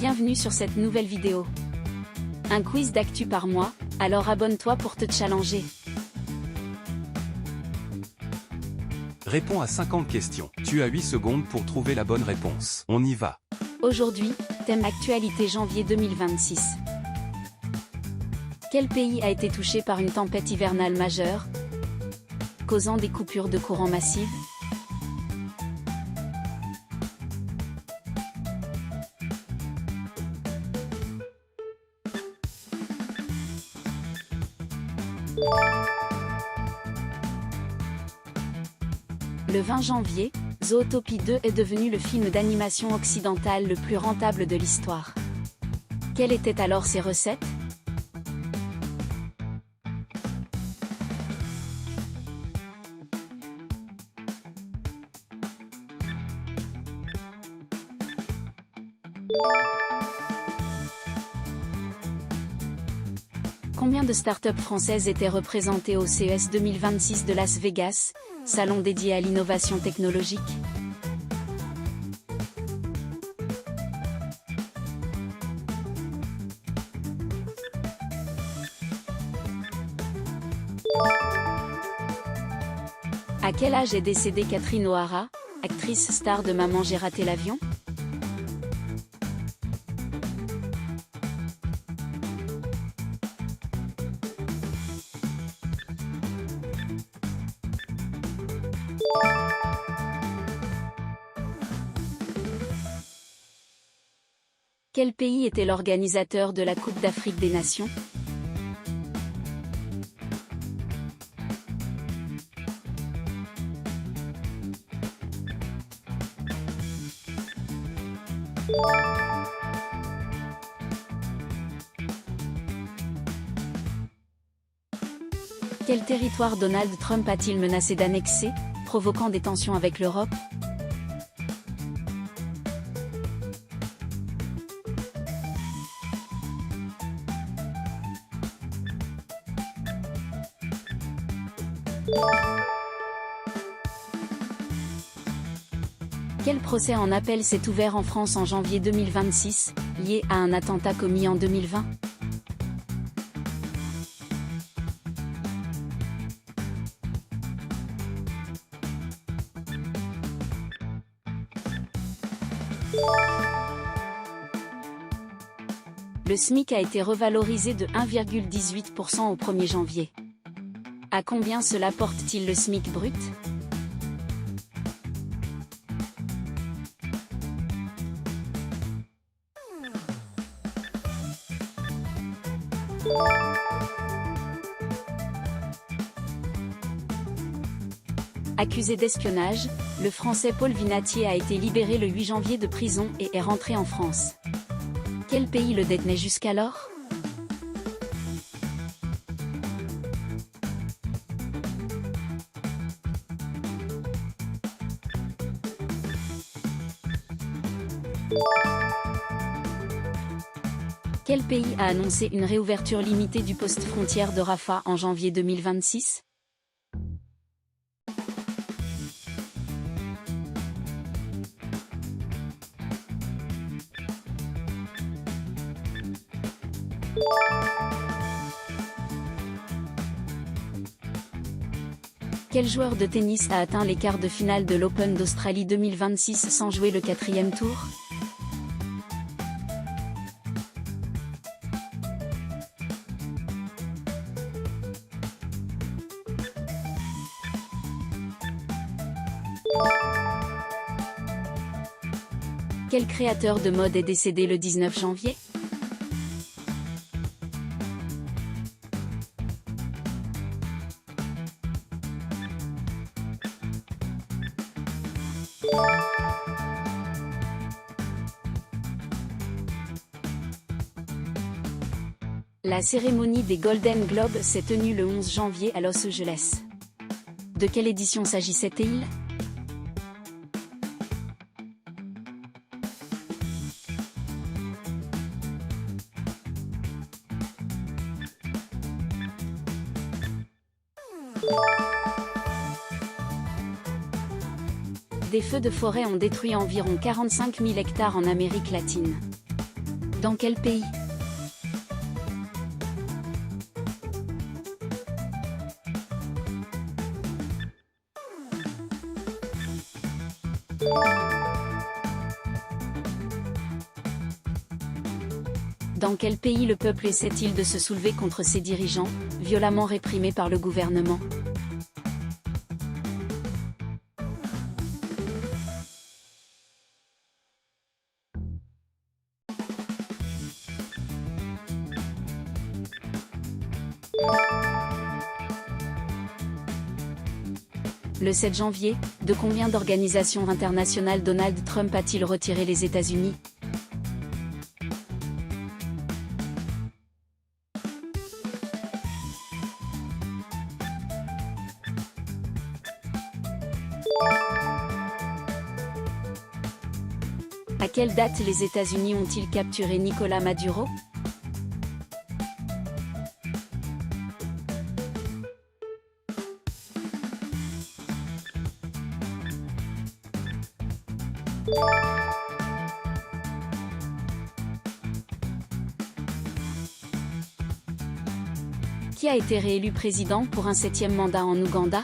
Bienvenue sur cette nouvelle vidéo. Un quiz d'actu par mois, alors abonne-toi pour te challenger. Réponds à 50 questions. Tu as 8 secondes pour trouver la bonne réponse. On y va. Aujourd'hui, thème actualité janvier 2026. Quel pays a été touché par une tempête hivernale majeure, causant des coupures de courant massives? Le 20 janvier, Zootopie 2 est devenu le film d'animation occidental le plus rentable de l'histoire. Quelles étaient alors ses recettes? Combien de startups françaises étaient représentées au CES 2026 de Las Vegas, salon dédié à l'innovation technologique? À quel âge est décédée Catherine O'Hara, actrice star de Maman j'ai raté l'avion? Quel pays était l'organisateur de la Coupe d'Afrique des Nations? Quel territoire Donald Trump a-t-il menacé d'annexer, provoquant des tensions avec l'Europe? Quel procès en appel s'est ouvert en France en janvier 2026, lié à un attentat commis en 2020? Le SMIC a été revalorisé de 1,18% au 1er janvier. À combien cela porte-t-il le SMIC brut? Accusé d'espionnage, le Français Paul Vinatier a été libéré le 8 janvier de prison et est rentré en France. Quel pays le détenait jusqu'alors? Quel pays a annoncé une réouverture limitée du poste frontière de Rafah en janvier 2026? Quel joueur de tennis a atteint les quarts de finale de l'Open d'Australie 2026 sans jouer le 4e tour? Quel créateur de mode est décédé le 19 janvier? La cérémonie des Golden Globes s'est tenue le 11 janvier à Los Angeles. De quelle édition s'agissait-il? Des feux de forêt ont détruit environ 45 000 hectares en Amérique latine. Dans quel pays? Dans quel pays le peuple essaie-t-il de se soulever contre ses dirigeants, violemment réprimés par le gouvernement? Le 7 janvier, de combien d'organisations internationales Donald Trump a-t-il retiré les États-Unis? À quelle date les États-Unis ont-ils capturé Nicolás Maduro? Qui a été réélu président pour un 7e mandat en Ouganda?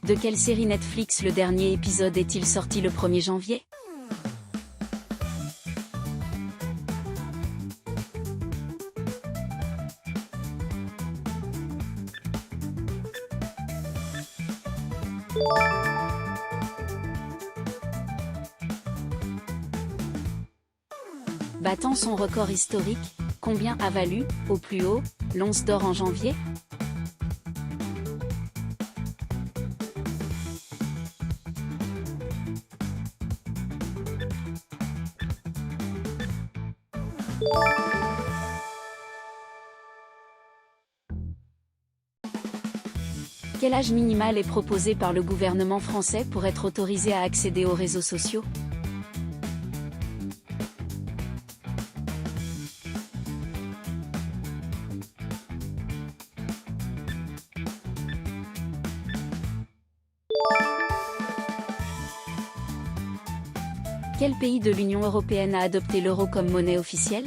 De quelle série Netflix le dernier épisode est-il sorti le 1er janvier? Battant son record historique, combien a valu, au plus haut, l'once d'or en janvier? Quel âge minimal est proposé par le gouvernement français pour être autorisé à accéder aux réseaux sociaux? Quel pays de l'Union européenne a adopté l'euro comme monnaie officielle?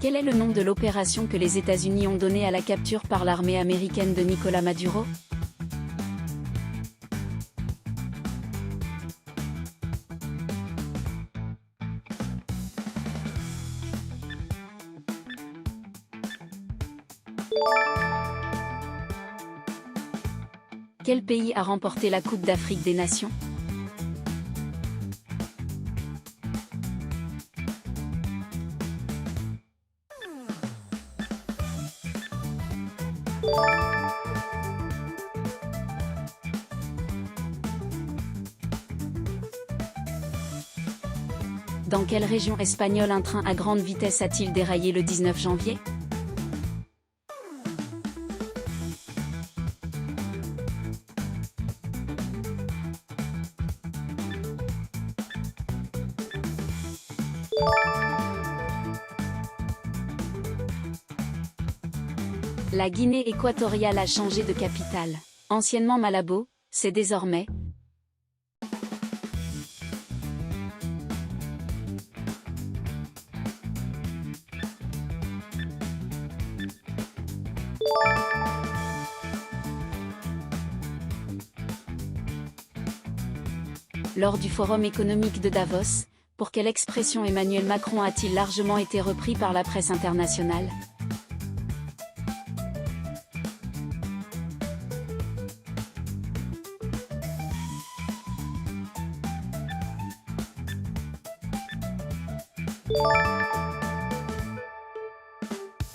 Quel est le nom de l'opération que les États-Unis ont donnée à la capture par l'armée américaine de Nicolás Maduro? Quel pays a remporté la Coupe d'Afrique des Nations? Dans quelle région espagnole un train à grande vitesse a-t-il déraillé le 19 janvier? La Guinée équatoriale a changé de capitale. Anciennement Malabo, c'est désormais lors du Forum économique de Davos, pour quelle expression Emmanuel Macron a-t-il largement été repris par la presse internationale?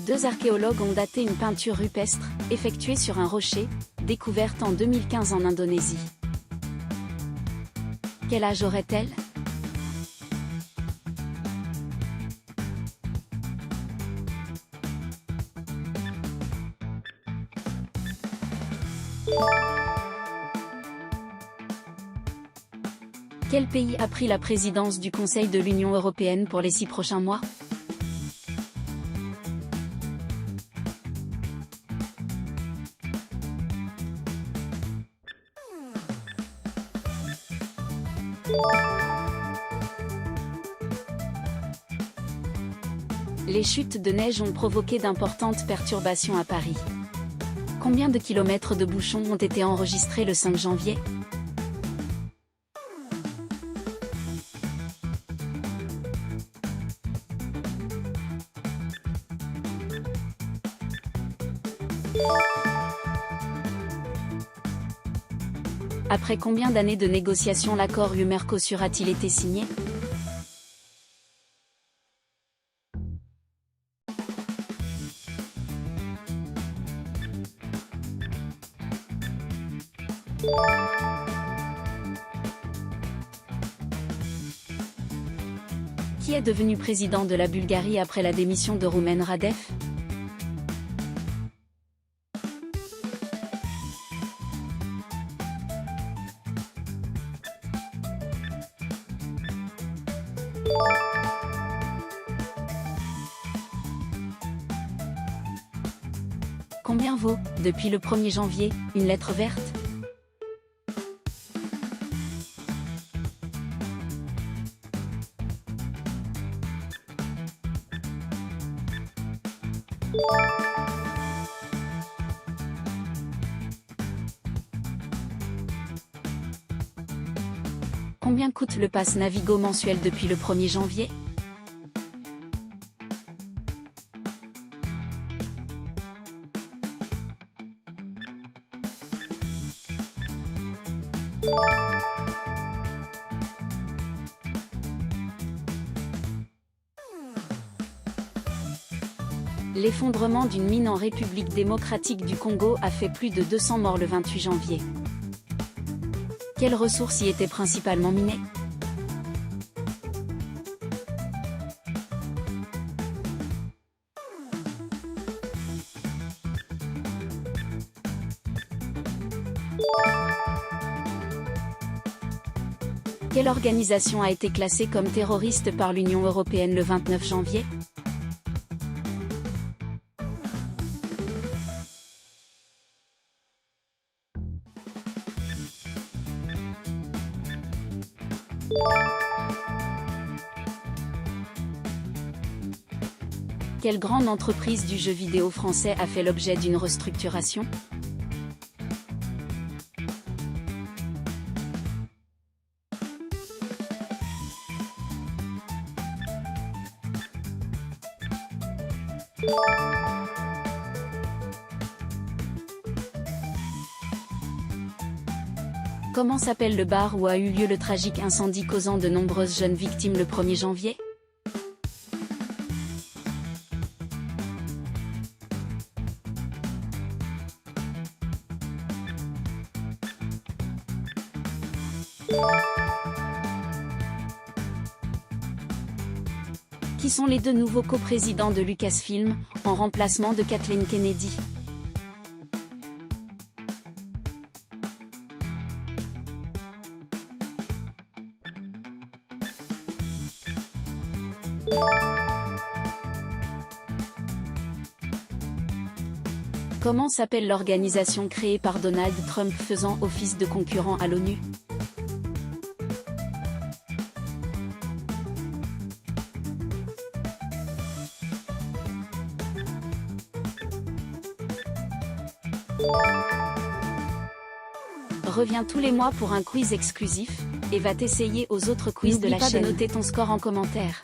Deux archéologues ont daté une peinture rupestre, effectuée sur un rocher, découverte en 2015 en Indonésie. Quel âge aurait-elle? Quel pays a pris la présidence du Conseil de l'Union européenne pour les 6 prochains mois? Les chutes de neige ont provoqué d'importantes perturbations à Paris. Combien de kilomètres de bouchons ont été enregistrés le 5 janvier? Après combien d'années de négociations l'accord UE-Mercosur a-t-il été signé? Qui est devenu président de la Bulgarie après la démission de Rumen Radev? Combien vaut, depuis le 1er janvier, une lettre verte? Combien coûte le pass Navigo mensuel depuis le 1er janvier? L'effondrement d'une mine en République démocratique du Congo a fait plus de 200 morts le 28 janvier. Quelles ressources y étaient principalement minées? Quelle organisation a été classée comme terroriste par l'Union européenne le 29 janvier? Quelle grande entreprise du jeu vidéo français a fait l'objet d'une restructuration? Comment s'appelle le bar où a eu lieu le tragique incendie causant de nombreuses jeunes victimes le 1er janvier? Qui sont les deux nouveaux coprésidents de Lucasfilm, en remplacement de Kathleen Kennedy? Comment s'appelle l'organisation créée par Donald Trump faisant office de concurrent à l'ONU? Reviens tous les mois pour un quiz exclusif, et va t'essayer aux autres quiz de la chaîne. N'oublie pas de noter ton score en commentaire.